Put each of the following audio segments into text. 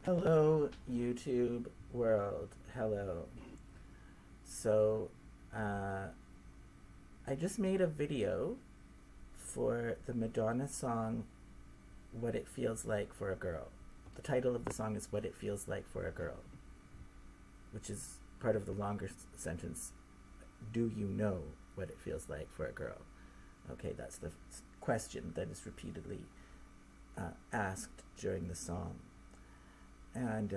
Hello, YouTube world. Hello. So, uh, I just made a video for the Madonna song What It Feels Like for a Girl. The title of the song is What It Feels Like for a Girl, which is part of the longer sentence. Do you know what it feels like for a girl? Okay, that's the question that is repeatedly asked during the song. And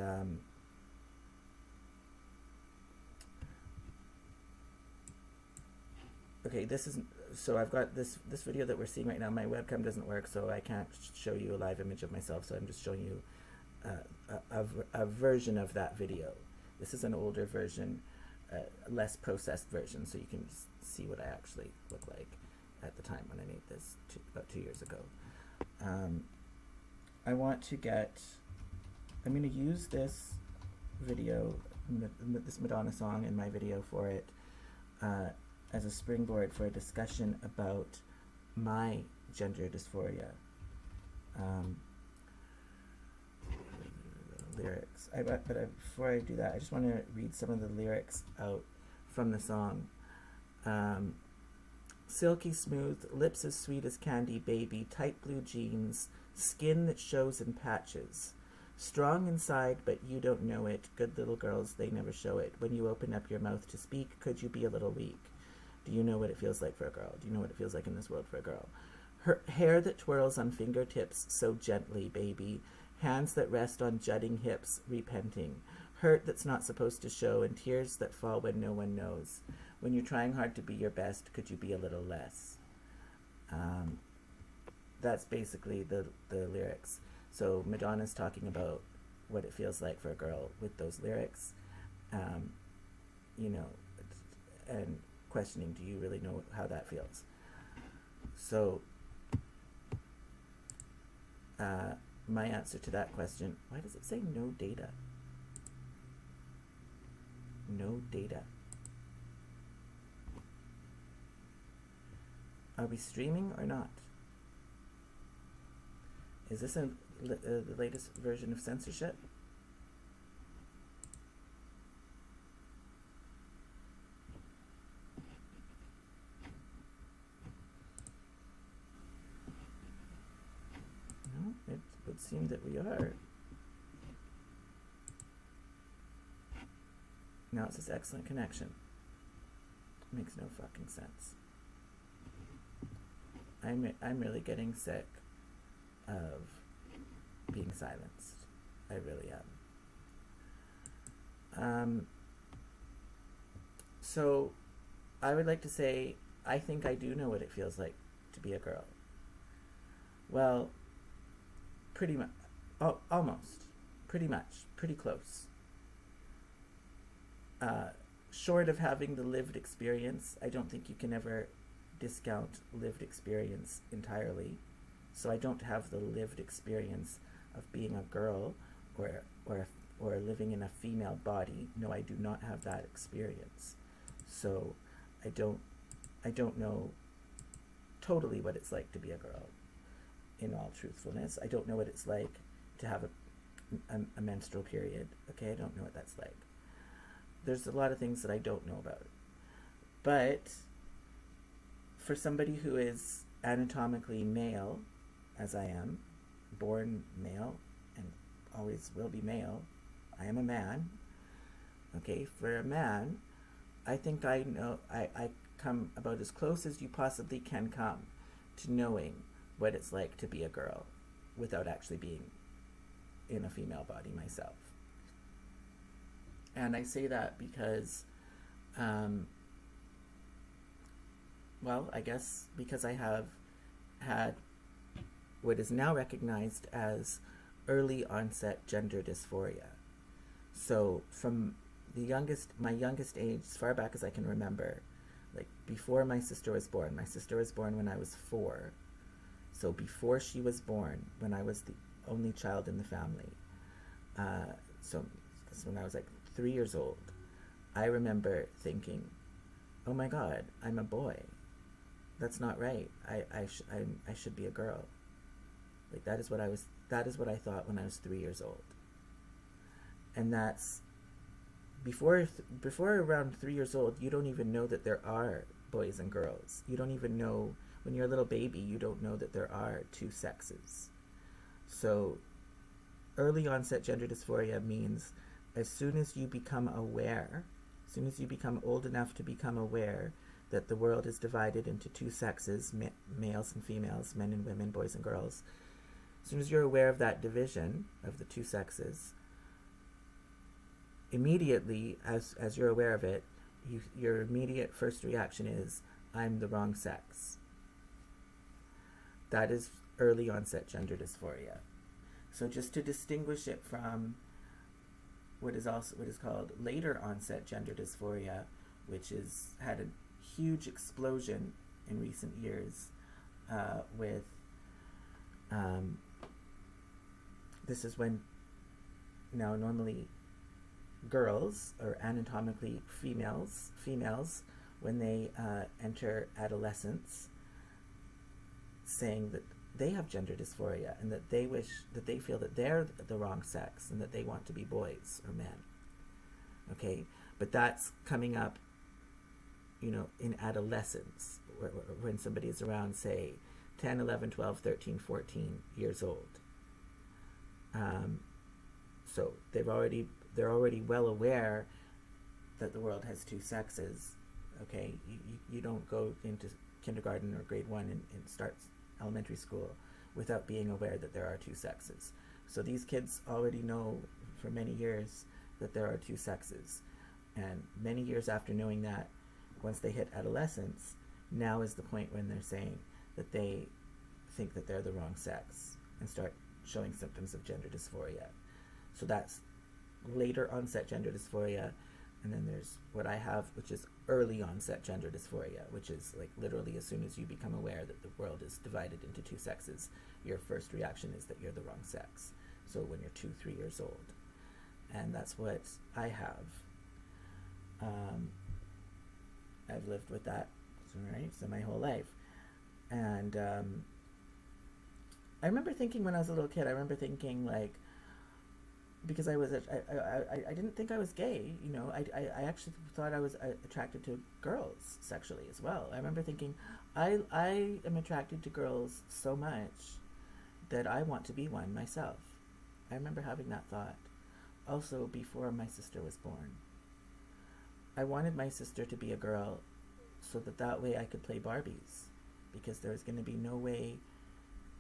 okay, this is so I've got this video that we're seeing right now. My webcam doesn't work, so I can't show you a live image of myself. So I'm just showing you a version of that video. This is an older version, less processed version, so you can see what I actually look like at the time when I made this about 2 years ago. I want to get. I'm going to use this video, this Madonna song, in my video for it. As a springboard for a discussion about my gender dysphoria. Lyrics. Before I do that, I just want to read some of the lyrics out from the song. Silky smooth, lips as sweet as candy, baby, tight blue jeans, skin that shows in patches. Strong inside, but you don't know it. Good little girls, they never show it. When you open up your mouth to speak, could you be a little weak? Do you know what it feels like for a girl? Do you know what it feels like in this world for a girl? Her hair that twirls on fingertips so gently, baby. Hands that rest on jutting hips, repenting. Hurt that's not supposed to show, and tears that fall when no one knows. When you're trying hard to be your best, could you be a little less? That's basically the lyrics. So Madonna's talking about what it feels like for a girl with those lyrics, you know, and questioning, do you really know how that feels? So my answer to that question, why does it say no data? No data. Are we streaming or not? Is this the latest version of censorship? No, it would seem that we are. Now it says excellent connection. Makes no fucking sense. I'm really getting sick of being silenced. I really am. So I would like to say I think I do know what it feels like to be a girl. Well, pretty much, almost, pretty much, pretty close. Short of having the lived experience, I don't think you can ever discount lived experience entirely. So I don't have the lived experience of being a girl or living in a female body. No, I do not have that experience. So I don't know totally what it's like to be a girl. In all truthfulness, I don't know what it's like to have a menstrual period. Okay, I don't know what that's like. There's a lot of things that I don't know about. But for somebody who is anatomically male, as I am, born male and always will be male, I am a man. Okay, for a man, I think I know I come about as close as you possibly can come to knowing what it's like to be a girl without actually being in a female body myself. And I say that because, well, I guess because I have had what is now recognized as early onset gender dysphoria. So from my youngest age, as far back as I can remember, like before my sister was born. My sister was born when I was 4. So before she was born, when I was the only child in the family, so that's when I was like 3 years old, I remember thinking, oh my God, I'm a boy. That's not right. I should be a girl. Like that is what I thought when I was 3 years old. And that's before around 3 years old, you don't even know that there are boys and girls. You don't even know, when you're a little baby, you don't know that there are two sexes. So early onset gender dysphoria means as soon as you become aware, as soon as you become old enough to become aware that the world is divided into two sexes, males and females, men and women, boys and girls, as soon as you're aware of that division of the two sexes, immediately, as you're aware of it, your immediate first reaction is, I'm the wrong sex. That is early onset gender dysphoria. So just to distinguish it from what is called later onset gender dysphoria, which has had a huge explosion in recent years with this is when now normally girls, or anatomically females, when they enter adolescence, saying that they have gender dysphoria and that they feel that they're the wrong sex and that they want to be boys or men. Okay, but that's coming up, in adolescence, when somebody is around, say, 10, 11, 12, 13, 14 years old. So they're already well aware that the world has two sexes. Okay, you don't go into kindergarten or grade 1 and start elementary school without being aware that there are two sexes. So these kids already know for many years that there are two sexes. And many years after knowing that, once they hit adolescence, now is the point when they're saying that they think that they're the wrong sex and start showing symptoms of gender dysphoria. So that's later onset gender dysphoria. And then there's what I have, which is early onset gender dysphoria, which is like literally as soon as you become aware that the world is divided into two sexes, your first reaction is that you're the wrong sex. So when you're 2-3 years old. And that's what I have. I've lived with that, right? So my whole life. And I remember thinking when I was a little kid, like, because I didn't think I was gay, I actually thought I was attracted to girls sexually as well. I remember thinking, I am attracted to girls so much that I want to be one myself. I remember having that thought. Also, before my sister was born. I wanted my sister to be a girl so that way I could play Barbies, because there was going to be no way,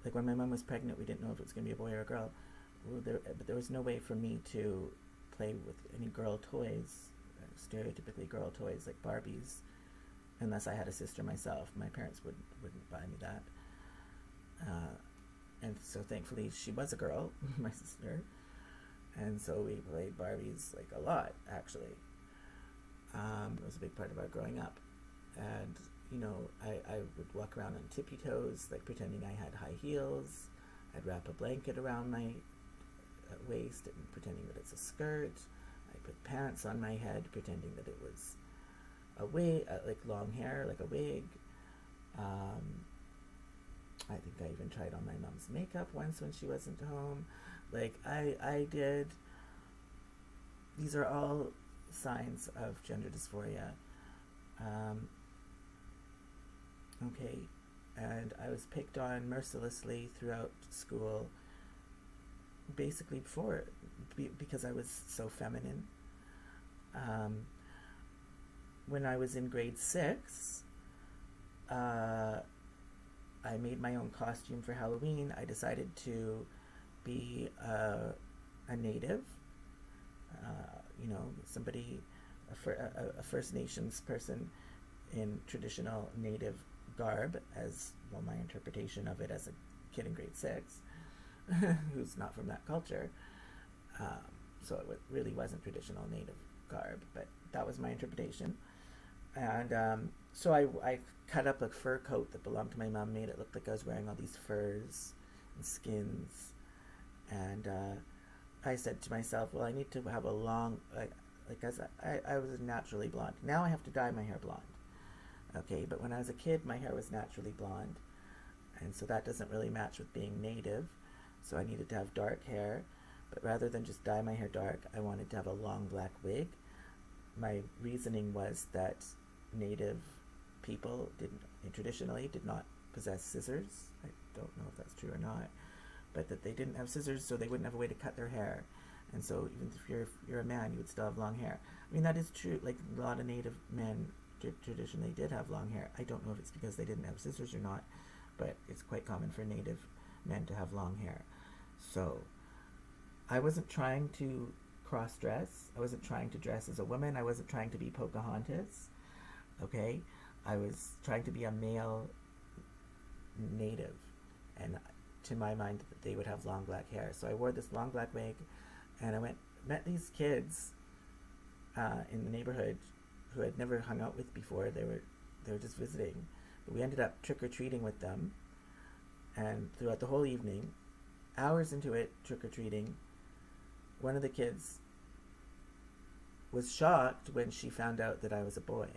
like when my mom was pregnant, we didn't know if it was going to be a boy or a girl. But there was no way for me to play with any girl toys, stereotypically girl toys like Barbies, unless I had a sister myself. My parents wouldn't buy me that. And so thankfully she was a girl, my sister. And so we played Barbies like a lot, actually. It was a big part of our growing up. And, I would walk around on tippy toes, like pretending I had high heels. I'd wrap a blanket around my waist and pretending that it's a skirt. I put pants on my head, pretending that it was a wig, like long hair, like a wig. I think I even tried on my mom's makeup once when she wasn't home. Like, I did. These are all signs of gender dysphoria. Okay, and I was picked on mercilessly throughout school, basically because I was so feminine. When I was in grade 6, I made my own costume for Halloween. I decided to be a native, somebody, a First Nations person in traditional native garb, as well, my interpretation of it as a kid in grade 6 who's not from that culture. So it really wasn't traditional native garb, but that was my interpretation. And so I cut up a fur coat that belonged to my mom, made it look like I was wearing all these furs and skins. And I said to myself, well, I need to have a long, as I was naturally blonde. Now I have to dye my hair blonde. Okay, but when I was a kid, my hair was naturally blonde. And so that doesn't really match with being native. So I needed to have dark hair. But rather than just dye my hair dark, I wanted to have a long black wig. My reasoning was that Native people traditionally did not possess scissors. I don't know if that's true or not, but that they didn't have scissors, so they wouldn't have a way to cut their hair. And so even if you're a man, you would still have long hair. I mean, that is true. Like, a lot of Native men traditionally did have long hair. I don't know if it's because they didn't have scissors or not, but it's quite common for Native men to have long hair. So I wasn't trying to cross-dress. I wasn't trying to dress as a woman. I wasn't trying to be Pocahontas. Okay? I was trying to be a male Native. And to my mind, they would have long black hair. So I wore this long black wig, and I met these kids in the neighborhood who I'd never hung out with before. They were just visiting. But we ended up trick-or-treating with them. And throughout the whole evening, hours into it, trick-or-treating, one of the kids was shocked when she found out that I was a boy.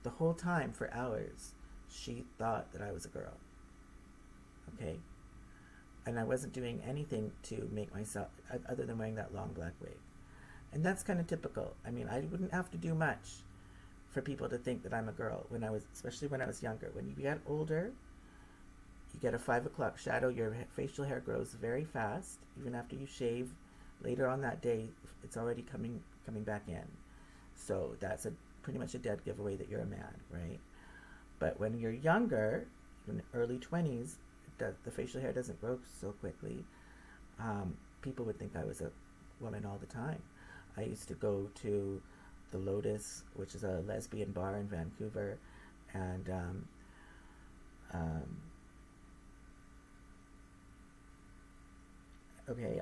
The whole time, for hours, she thought that I was a girl. Okay? And I wasn't doing anything to make myself, other than wearing that long black wig. And that's kind of typical. I mean, I wouldn't have to do much for people to think that I'm a girl, especially when I was younger. When you get older, you get a 5 o'clock shadow, your facial hair grows very fast. Even after you shave, later on that day, it's already coming back in. So that's pretty much a dead giveaway that you're a man, right? But when you're younger, in early 20s, the facial hair doesn't grow so quickly. People would think I was a woman all the time. I used to go to the Lotus, which is a lesbian bar in Vancouver, and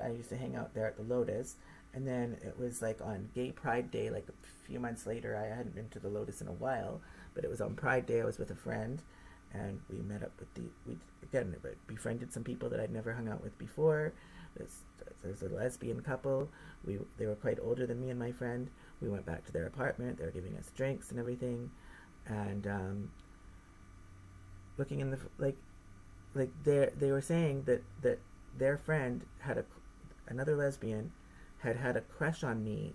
I used to hang out there at the Lotus, and then it was like on Gay Pride Day, like a few months later. I hadn't been to the Lotus in a while, but it was on Pride Day. I was with a friend, and we met up with we befriended some people that I'd never hung out with before. There's a lesbian couple. They were quite older than me and my friend. We went back to their apartment. They were giving us drinks and everything, and looking in they were saying that their friend another lesbian had a crush on me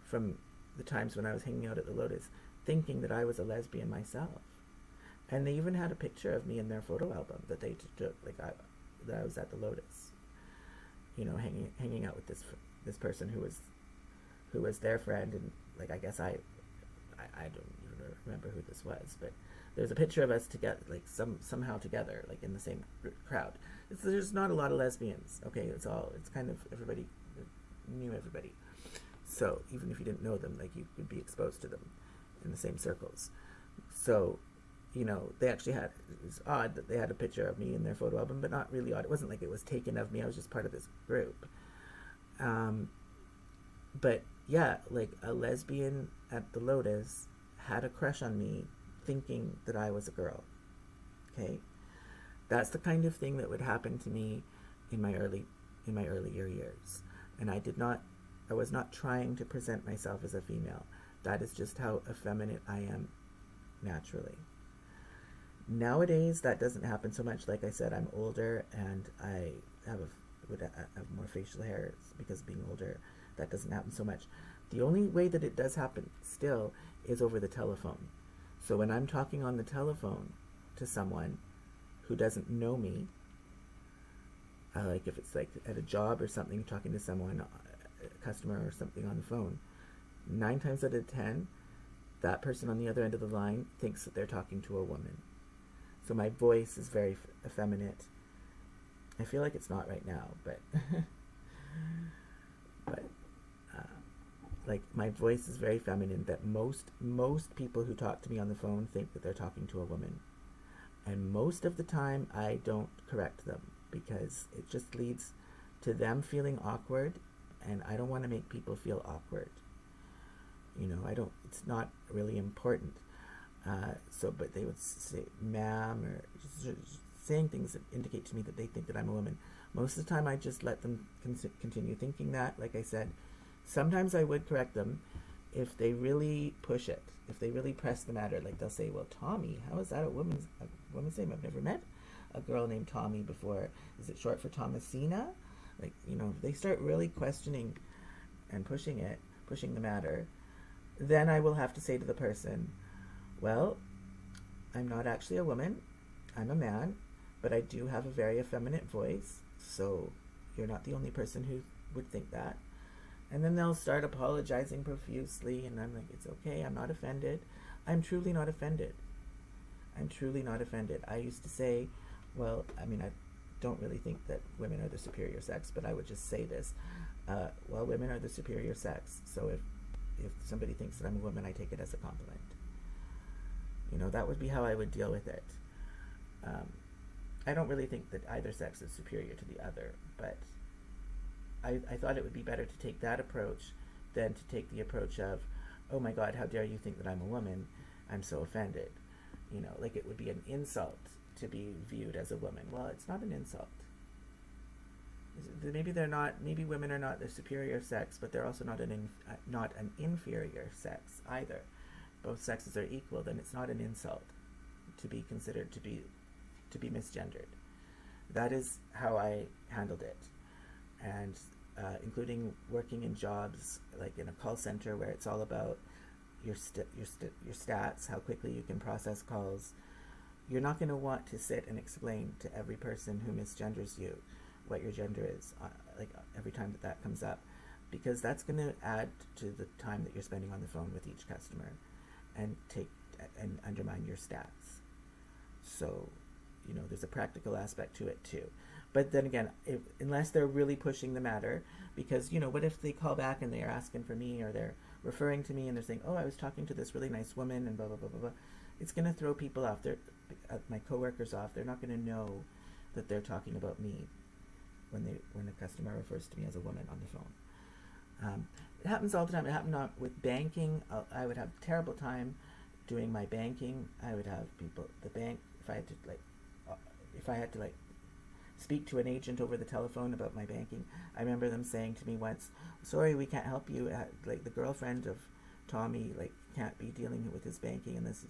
from the times when I was hanging out at the Lotus, thinking that I was a lesbian myself. And they even had a picture of me in their photo album that they took, that I was at the Lotus, hanging out with this person who was their friend, and I guess I don't even remember who this was, but there's a picture of us together, somehow together, in the same crowd. There's not a lot of lesbians, okay? It's kind of everybody knew everybody. So even if you didn't know them, you would be exposed to them in the same circles. So, they actually it was odd that they had a picture of me in their photo album, but not really odd. It wasn't like it was taken of me. I was just part of this group. But yeah, a lesbian at the Lotus had a crush on me, thinking that I was a girl. Okay? That's the kind of thing that would happen to me in my earlier years. And I was not trying to present myself as a female. That is just how effeminate I am naturally. Nowadays, that doesn't happen so much. Like I said, I'm older, and I would have more facial hair because of being older. That doesn't happen so much. The only way that it does happen still is over the telephone. So when I'm talking on the telephone to someone who doesn't know me, if it's at a job or something, talking to someone, a customer or something on the phone, 9 times out of 10, that person on the other end of the line thinks that they're talking to a woman. So my voice is very effeminate. I feel like it's not right now, but my voice is very feminine, that most people who talk to me on the phone think that they're talking to a woman. And most of the time, I don't correct them, because it just leads to them feeling awkward, and I don't want to make people feel awkward. It's not really important. But they would say, ma'am, or just saying things that indicate to me that they think that I'm a woman. Most of the time, I just let them continue thinking that. Like I said, sometimes I would correct them if they really push it, if they really press the matter. They'll say, well, Tommy, how is that a woman's name? I've never met a girl named Tommy before. Is it short for Thomasina? like, they start really questioning and pushing the matter, then I will have to say to the person, well, I'm not actually a woman, I'm a man, but I do have a very effeminate voice, so you're not the only person who would think that. And then they'll start apologizing profusely, and I'm like, it's okay, I'm not offended. I'm truly not offended. I'm truly not offended. I used to say, well, I mean, I don't really think that women are the superior sex, but I would just say this. Well, women are the superior sex, so if somebody thinks that I'm a woman, I take it as a compliment. That would be how I would deal with it. I don't really think that either sex is superior to the other, but I thought it would be better to take that approach than to take the approach of, oh my God, how dare you think that I'm a woman? I'm so offended. Like it would be an insult to be viewed as a woman. Well, it's not an insult. Maybe women are not the superior sex, but they're also not an inferior sex either. Both sexes are equal, then it's not an insult to be considered to be misgendered. That is how I handled it. And including working in jobs like in a call center where it's all about your stats, how quickly you can process calls. You're not going to want to sit and explain to every person who misgenders you what your gender is, like every time that comes up, because that's going to add to the time that you're spending on the phone with each customer, and undermine your stats. So, there's a practical aspect to it too. But then again, unless they're really pushing the matter, because, what if they call back and they're asking for me, or they're referring to me and they're saying, oh, I was talking to this really nice woman and blah, blah, blah, blah, blah. It's going to throw people off. My coworkers off. They're not going to know that they're talking about me when a customer refers to me as a woman on the phone. It happens all the time. It happened with banking. I would have a terrible time doing my banking. I would have people at the bank, if I had to speak to an agent over the telephone about my banking. I remember them saying to me once, sorry, we can't help you. The girlfriend of Tommy can't be dealing with his banking, and this is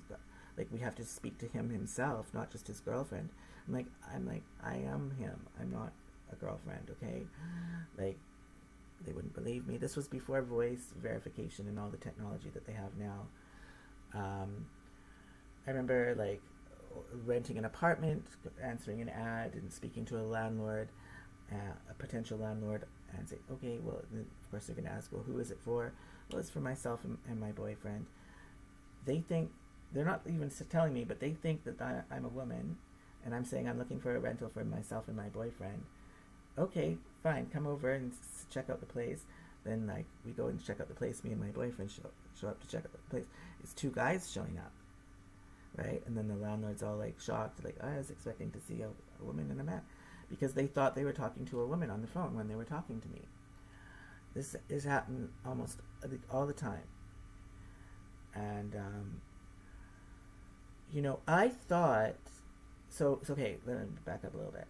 we have to speak to him himself, not just his girlfriend. I'm like, I am him. I'm not a girlfriend, okay? They wouldn't believe me. This was before voice verification and all the technology that they have now. I remember renting an apartment, answering an ad, and speaking to a landlord, a potential landlord, and say, okay, well, of course they're going to ask, well, who is it for? Well, it's for myself and my boyfriend. They're not even telling me, but they think that I'm a woman, and I'm saying I'm looking for a rental for myself and my boyfriend. Okay, fine, come over and check out the place. Then we go and check out the place. Me and my boyfriend show up to check out the place. It's two guys showing up, right? And then the landlord's all shocked, I was expecting to see a woman and a man, because they thought they were talking to a woman on the phone when they were talking to me. This is happening almost all the time. And I thought so. Okay, let me back up a little bit.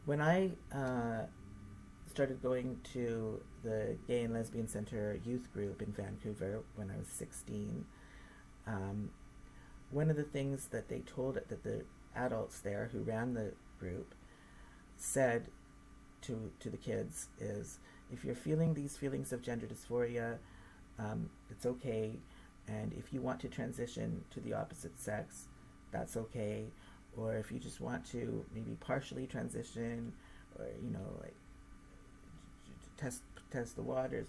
When I started going to the Gay and Lesbian Center youth group in Vancouver when I was 16, one of the things that they told it, that the adults there who ran the group said to the kids is, if you're feeling these feelings of gender dysphoria, it's okay, and if you want to transition to the opposite sex, that's okay, or if you just want to maybe partially transition, or test the waters,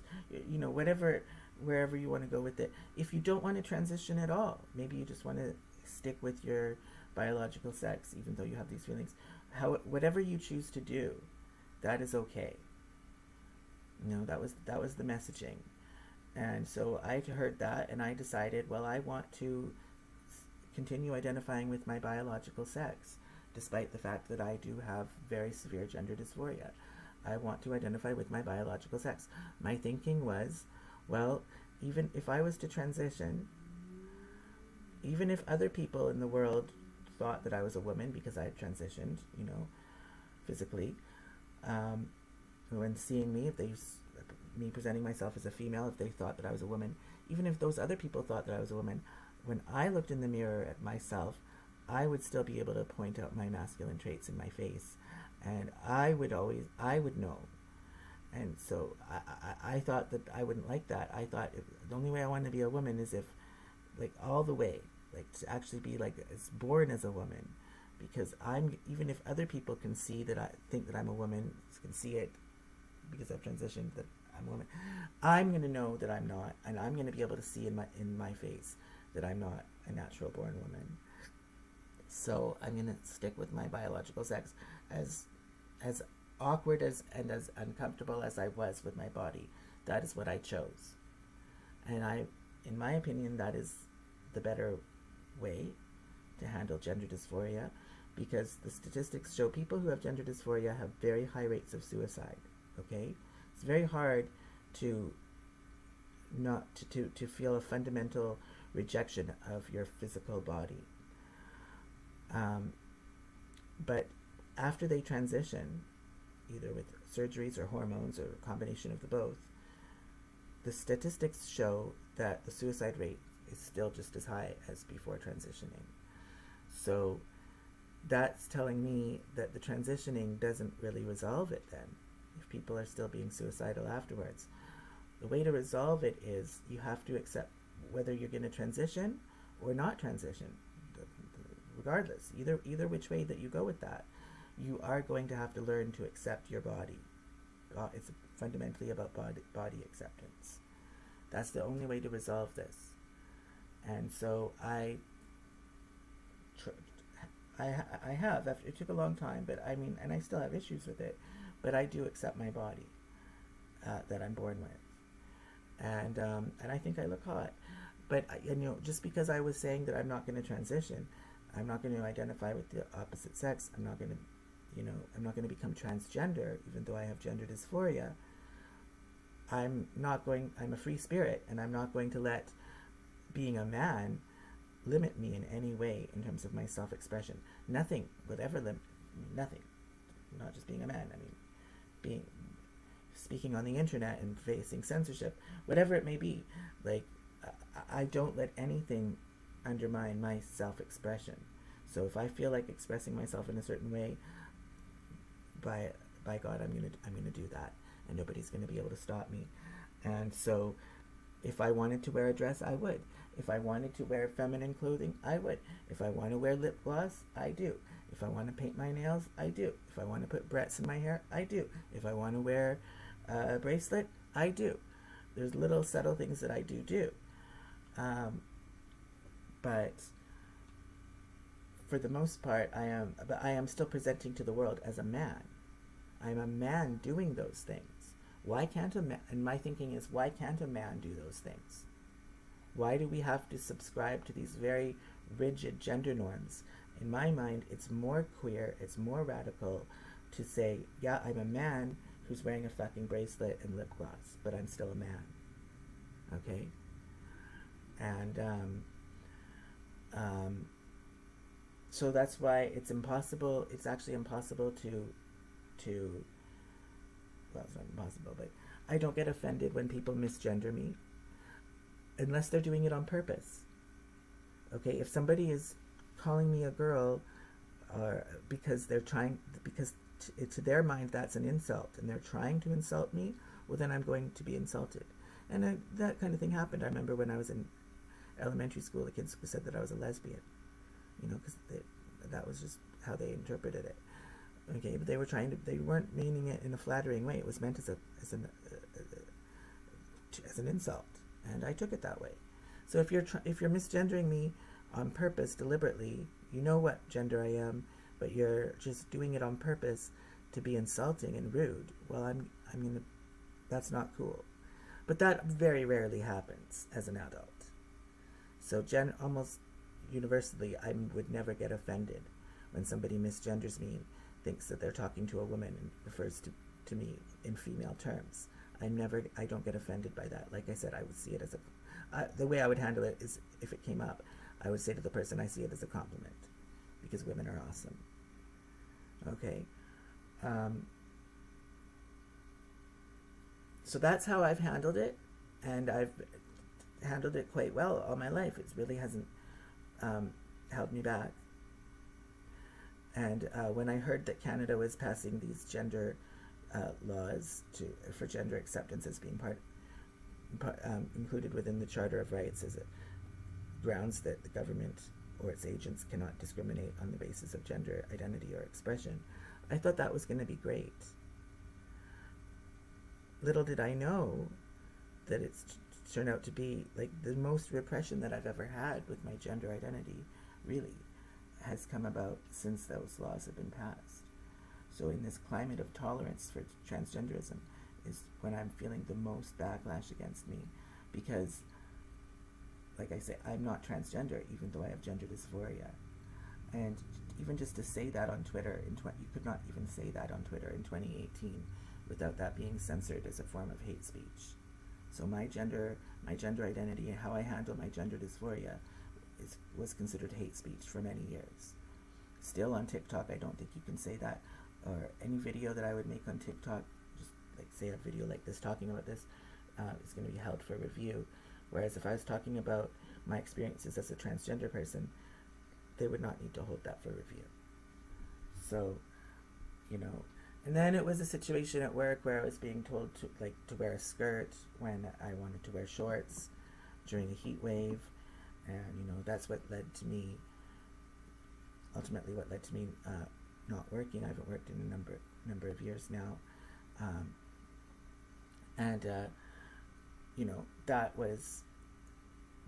wherever you want to go with it. If you don't want to transition at all, maybe you just want to stick with your biological sex, even though you have these feelings. Whatever you choose to do, that is okay. That was the messaging. And so I heard that, and I decided, well, I want to continue identifying with my biological sex, despite the fact that I do have very severe gender dysphoria. I want to identify with my biological sex. My thinking was, well, even if I was to transition, even if other people in the world thought that I was a woman because I had transitioned, physically, when seeing me, me presenting myself as a female, if they thought that I was a woman, even if those other people thought that I was a woman, when I looked in the mirror at myself, I would still be able to point out my masculine traits in my face. And I would know. And so I thought that I wouldn't like that. I thought the only way I wanted to be a woman is if, like, all the way, like, to actually be, like, as born as a woman. Because even if other people can see that I think that I'm a woman, can see it because I've transitioned that I'm a woman, I'm going to know that I'm not. And I'm going to be able to see in my face that I'm not a natural born woman. So I'm going to stick with my biological sex, as awkward and as uncomfortable as I was with my body. That is what I chose. And in my opinion, that is the better way to handle gender dysphoria, because the statistics show people who have gender dysphoria have very high rates of suicide. Okay? It's very hard to not to feel a fundamental rejection of your physical body. But after they transition, either with surgeries or hormones or a combination of the both, the statistics show that the suicide rate is still just as high as before transitioning. So that's telling me that the transitioning doesn't really resolve it then, if people are still being suicidal afterwards. The way to resolve it is you have to accept whether you're going to transition or not transition. Regardless, either which way that you go with that, you are going to have to learn to accept your body. It's fundamentally about body acceptance. That's the only way to resolve this. And so I have, after it took a long time, but I mean, and I still have issues with it, but I do accept my body that I'm born with, and I think I look hot. But just because I was saying that I'm not going to transition, I'm not going to identify with the opposite sex, I'm not going to become transgender, even though I have gender dysphoria. I'm a free spirit, and I'm not going to let being a man limit me in any way in terms of my self-expression. Nothing would ever limit nothing. Not just being a man. I mean, speaking on the internet and facing censorship, whatever it may be. Like, I don't let anything undermine my self-expression. So if I feel like expressing myself in a certain way, by God, I'm gonna do that, and nobody's gonna be able to stop me. And so, if I wanted to wear a dress, I would. If I wanted to wear feminine clothing, I would. If I want to wear lip gloss, I do. If I want to paint my nails, I do. If I want to put barrettes in my hair, I do. If I want to wear a bracelet, I do. There's little subtle things that I do. But for the most part, I am still presenting to the world as a man. I'm a man doing those things. Why can't a man? And my thinking is, why can't a man do those things? Why do we have to subscribe to these very rigid gender norms? In my mind, it's more queer, it's more radical to say, yeah, I'm a man who's wearing a fucking bracelet and lip gloss, but I'm still a man. Okay? And so that's why it's actually impossible to well, it's not impossible, but I don't get offended when people misgender me, unless they're doing it on purpose. Okay, if somebody is calling me a girl, or because to their mind that's an insult, and they're trying to insult me, well, then I'm going to be insulted. And that kind of thing happened. I remember when I was in elementary school, the kids said that I was a lesbian, because that was just how they interpreted it. Okay, but they weren't meaning it in a flattering way. It was meant as an insult, and I took it that way. So if you're misgendering me on purpose, deliberately, you know what gender I am, but you're just doing it on purpose to be insulting and rude. Well, that's not cool. But that very rarely happens as an adult. So almost universally, I would never get offended when somebody misgenders me, thinks that they're talking to a woman and refers to me in female terms. I don't get offended by that. Like I said, I would see it as the way I would handle it is, if it came up, I would say to the person, I see it as a compliment, because women are awesome. Okay. So that's how I've handled it, and I've handled it quite well all my life. It really hasn't held me back. And when I heard that Canada was passing these gender laws for gender acceptance as being included within the Charter of Rights as a grounds that the government or its agents cannot discriminate on the basis of gender identity or expression, I thought that was going to be great. Little did I know that it's turned out to be like the most repression that I've ever had with my gender identity, really, has come about since those laws have been passed. So in this climate of tolerance for transgenderism is when I'm feeling the most backlash against me, because, like I say, I'm not transgender, even though I have gender dysphoria. And even just to say that on Twitter, you could not even say that on Twitter in 2018 without that being censored as a form of hate speech. So my gender identity and how I handle my gender dysphoria was considered hate speech for many years. Still on TikTok, I don't think you can say that, or any video that I would make on TikTok, just like say a video like this talking about this, is going to be held for review. Whereas if I was talking about my experiences as a transgender person, they would not need to hold that for review. So, and then it was a situation at work where I was being told to wear a skirt when I wanted to wear shorts during a heat wave, and that's what led to me. Ultimately, what led to me not working. I haven't worked in a number of years now, and that was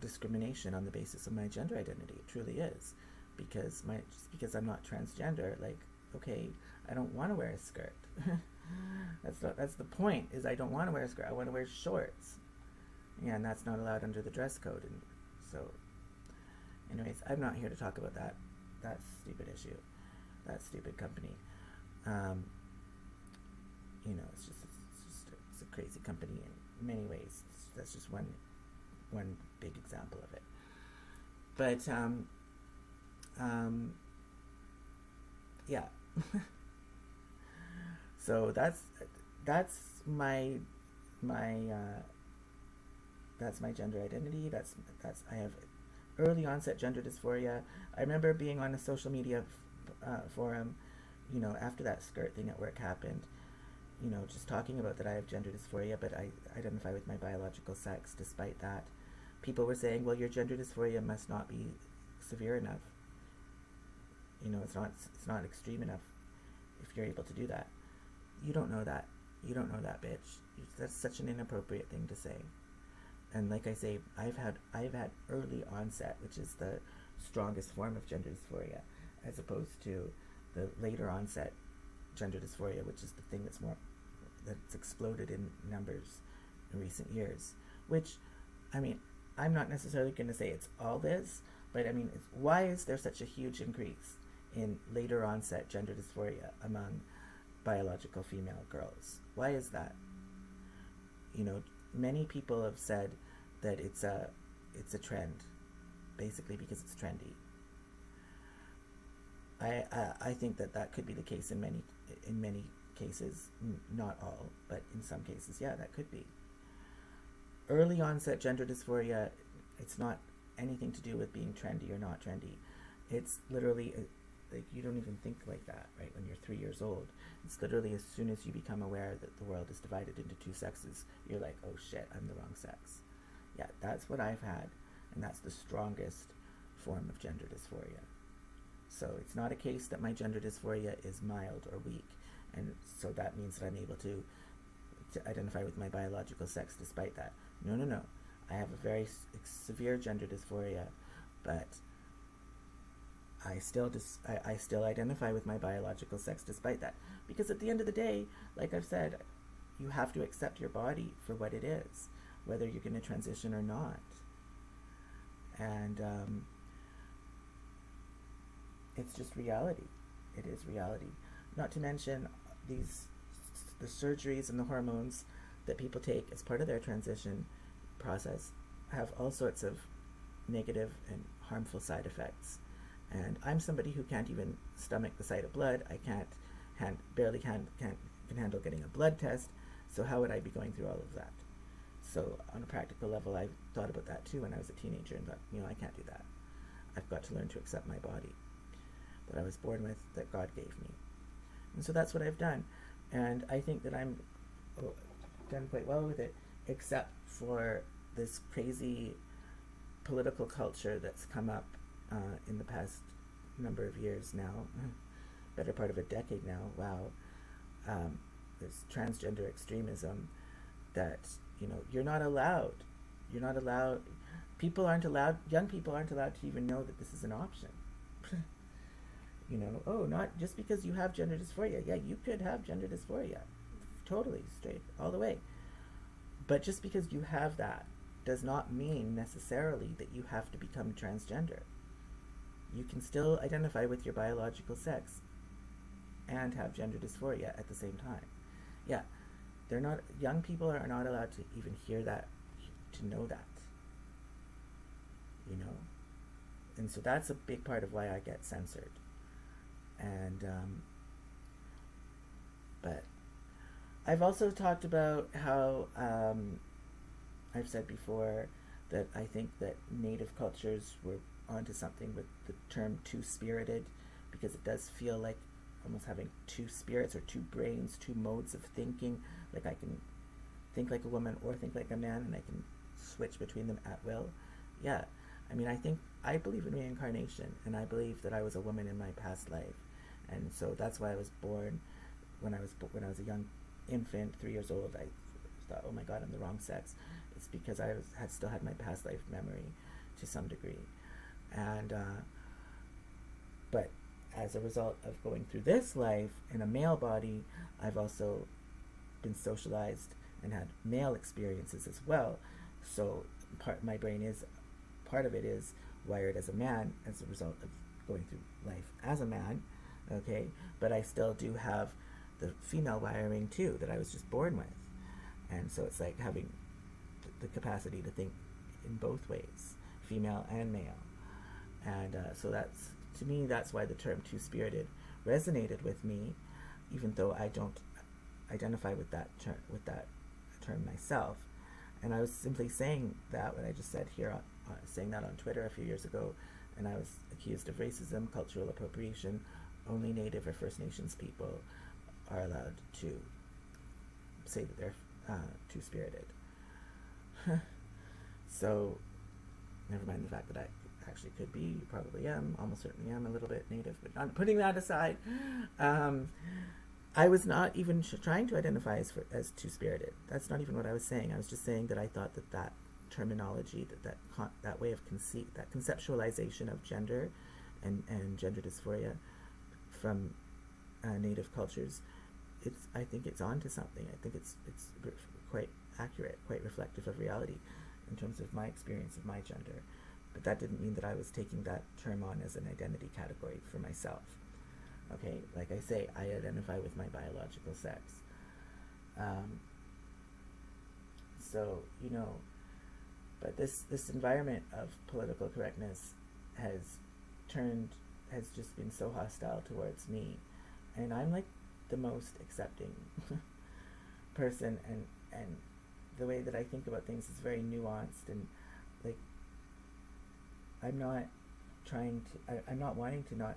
discrimination on the basis of my gender identity. It truly is, because just because I'm not transgender, like, okay, I don't want to wear a skirt. That's the point. Is I don't want to wear a skirt. I want to wear shorts, and that's not allowed under the dress code. And so, anyways, I'm not here to talk about that stupid issue, that stupid company. It's a crazy company in many ways. That's just one big example of it. But yeah. So that's my gender identity. That's I have early onset gender dysphoria. I remember being on a social media forum, after that skirt thing at work happened, just talking about that I have gender dysphoria, but I identify with my biological sex. Despite that, people were saying, well, your gender dysphoria must not be severe enough. It's not extreme enough if you're able to do that. You don't know that. You don't know that, bitch. That's such an inappropriate thing to say. And like I say, I've had early onset, which is the strongest form of gender dysphoria, as opposed to the later onset gender dysphoria, which is the thing that's exploded in numbers in recent years. Which, I'm not necessarily going to say it's all this, but why is there such a huge increase in later onset gender dysphoria among biological female girls? Why is that? Many people have said that it's a trend, basically because it's trendy. I think that could be the case in many cases, not all, but in some cases, yeah, that could be. Early onset gender dysphoria, it's not anything to do with being trendy or not trendy. It's literally like you don't even think like that, right? When you're 3 years old, it's literally as soon as you become aware that the world is divided into two sexes, you're like, oh shit, I'm the wrong sex. Yeah, that's what I've had, and that's the strongest form of gender dysphoria. So it's not a case that my gender dysphoria is mild or weak, and so that means that I'm able to identify with my biological sex despite that. No. I have a very severe gender dysphoria, but I still identify with my biological sex despite that. Because at the end of the day, like I've said, you have to accept your body for what it is, whether you're going to transition or not. And it's just reality. It is reality. Not to mention the surgeries and the hormones that people take as part of their transition process have all sorts of negative and harmful side effects. And I'm somebody who can't even stomach the sight of blood. I barely can handle getting a blood test. So how would I be going through all of that? So on a practical level, I thought about that too when I was a teenager and thought, I can't do that. I've got to learn to accept my body. that I was born with, that God gave me. And so that's what I've done. And I think that I'm done quite well with it, except for this crazy political culture that's come up in the past number of years now, better part of a decade now. Wow. This transgender extremism that, you're not allowed. Young people aren't allowed to even know that this is an option. Not just because you have gender dysphoria. Yeah, you could have gender dysphoria. Totally, straight, all the way. But just because you have that does not mean necessarily that you have to become transgender. You can still identify with your biological sex and have gender dysphoria at the same time. Yeah, young people are not allowed to even hear that, to know that. And so that's a big part of why I get censored. And, but I've also talked about how, I've said before that I think that Native cultures were onto something with the term two-spirited, because it does feel like almost having two spirits or two brains, two modes of thinking. Like I can think like a woman or think like a man, and I can switch between them at will. Yeah, I believe in reincarnation, and I believe that I was a woman in my past life, and so that's why I was born. When I was a young infant, 3 years old, I thought, oh my God, I'm the wrong sex. It's because I had still had my past life memory to some degree, and but as a result of going through this life in a male body, I've also been socialized and had male experiences as well. So my brain is, part of it is wired as a man as a result of going through life as a man, okay? But I still do have the female wiring too that I was just born with. And so it's like having the capacity to think in both ways, female and male. And so that's, to me, that's why the term two-spirited resonated with me, even though I don't identify with that term myself. And I was simply saying that, what I just said here, saying that on Twitter a few years ago, and I was accused of racism, cultural appropriation. Only Native or First Nations people are allowed to say that they're two-spirited. So, never mind the fact that I actually could be, probably am, almost certainly am a little bit Native, but not putting that aside. I was not even trying to identify as two-spirited. That's not even what I was saying. I was just saying that I thought that terminology, that way of that conceptualization of gender and gender dysphoria from Native cultures, I think it's onto something. I think it's quite accurate, quite reflective of reality in terms of my experience of my gender. But that didn't mean that I was taking that term on as an identity category for myself. Okay, like I say, I identify with my biological sex. So, but this environment of political correctness has just been so hostile towards me. And I'm like the most accepting person, and the way that I think about things is very nuanced, and like I'm not wanting to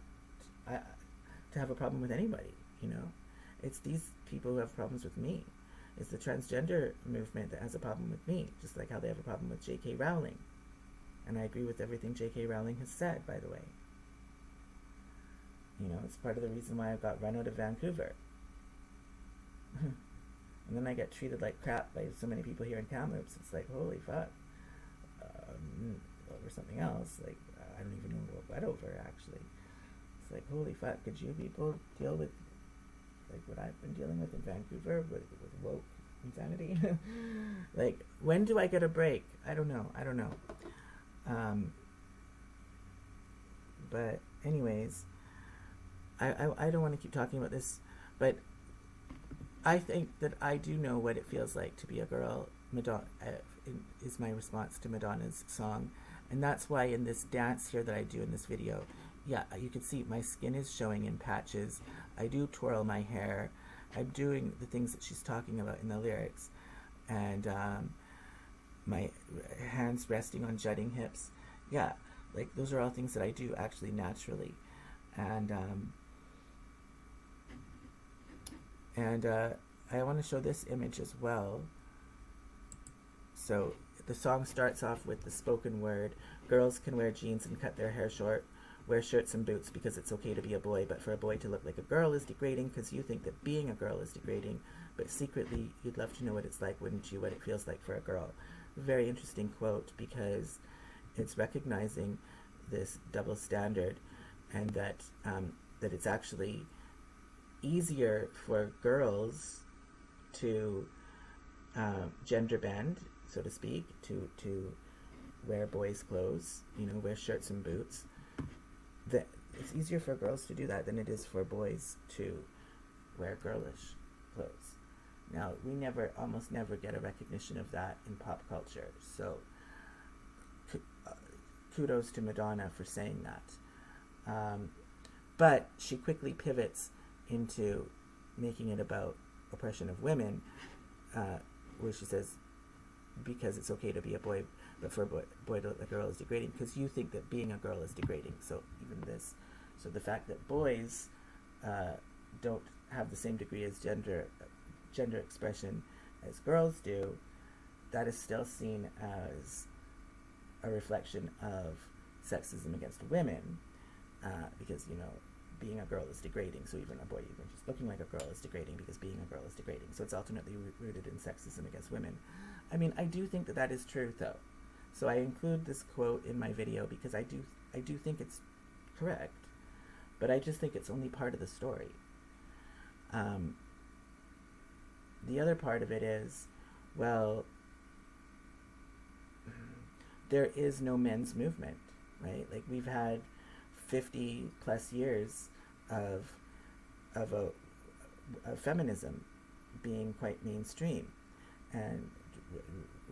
have a problem with anybody, It's these people who have problems with me. It's the transgender movement that has a problem with me, just like how they have a problem with J.K. Rowling. And I agree with everything J.K. Rowling has said, by the way. It's part of the reason why I got run out of Vancouver. And then I get treated like crap by so many people here in Kamloops. It's like, holy fuck. Over something else. Like, I don't even know what over, actually. It's like, holy fuck, could you people deal with like what I've been dealing with in Vancouver with woke insanity? Like, when do I get a break? I don't know. But anyways, I don't want to keep talking about this, but I think that I do know what it feels like to be a girl. Madonna is my response to Madonna's song, and that's why in this dance here that I do in this video, yeah, you can see my skin is showing in patches. I do twirl my hair. I'm doing the things that she's talking about in the lyrics, and my hands resting on jutting hips. Yeah, like those are all things that I do actually naturally, And I want to show this image as well. So the song starts off with the spoken word. Girls can wear jeans and cut their hair short, wear shirts and boots because it's okay to be a boy, but for a boy to look like a girl is degrading because you think that being a girl is degrading, but secretly you'd love to know what it's like, wouldn't you, what it feels like for a girl. Very interesting quote, because it's recognizing this double standard, and that that it's actually easier for girls to gender bend, so to speak, to wear boys' clothes, wear shirts and boots. That it's easier for girls to do that than it is for boys to wear girlish clothes. Now, we almost never get a recognition of that in pop culture, so kudos to Madonna for saying that. But she quickly pivots into making it about oppression of women, where she says, because it's okay to be a boy, but for a boy to look like a girl is degrading, because you think that being a girl is degrading. So even this, so the fact that boys don't have the same degree as gender expression as girls do, that is still seen as a reflection of sexism against women, because being a girl is degrading. So even a boy, even just looking like a girl, is degrading because being a girl is degrading. So it's ultimately rooted in sexism against women. I mean, I do think that is true, though. So I include this quote in my video because I do think it's correct, but I just think it's only part of the story. The other part of it is, well, there is no men's movement, right? Like, we've had 50 plus years of feminism being quite mainstream and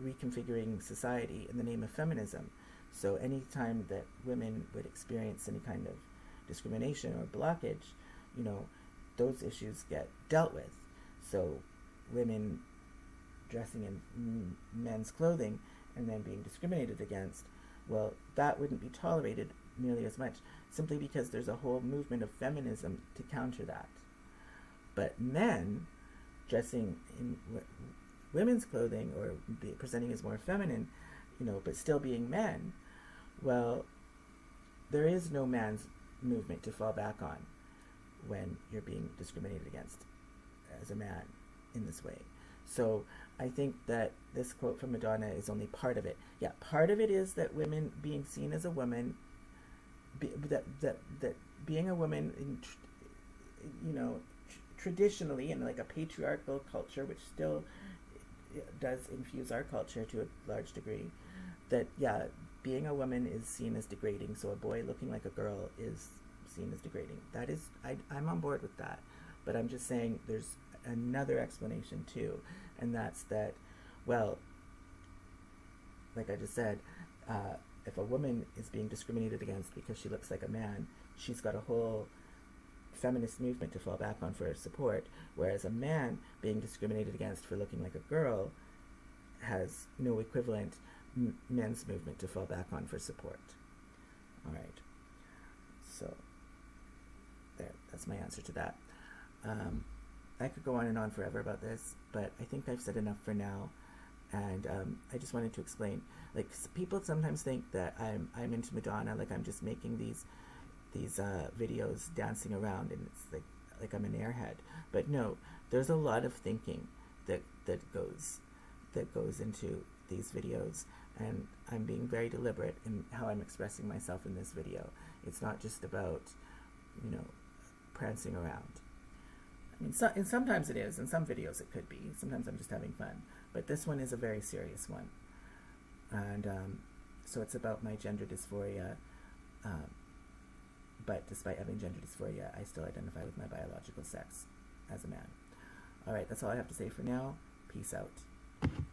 reconfiguring society in the name of feminism. So anytime that women would experience any kind of discrimination or blockage, those issues get dealt with. So women dressing in men's clothing and then being discriminated against, well, that wouldn't be tolerated nearly as much, simply because there's a whole movement of feminism to counter that. But men dressing in women's clothing, or presenting as more feminine, but still being men, well, there is no man's movement to fall back on when you're being discriminated against as a man in this way. So I think that this quote from Madonna is only part of it. Yeah, part of it is that women being seen as a woman, that being a woman in traditionally in like a patriarchal culture, which still does infuse our culture to a large degree, that being a woman is seen as degrading. So a boy looking like a girl is seen as degrading. That is, I'm on board with that, but I'm just saying there's another explanation too, and that's that, well, like I just said, if a woman is being discriminated against because she looks like a man, she's got a whole feminist movement to fall back on for support, whereas a man being discriminated against for looking like a girl has no equivalent men's movement to fall back on for support. All right, so there, that's my answer to that. I could go on and on forever about this, but I think I've said enough for now. And I just wanted to explain, like, people sometimes think that I'm into Madonna, like I'm just making these videos dancing around, and it's like I'm an airhead. But no, there's a lot of thinking that goes into these videos, and I'm being very deliberate in how I'm expressing myself in this video. It's not just about prancing around. I mean, and sometimes it is. In some videos it could be. Sometimes I'm just having fun. But this one is a very serious one. And so it's about my gender dysphoria. But despite having gender dysphoria, I still identify with my biological sex as a man. All right, that's all I have to say for now. Peace out.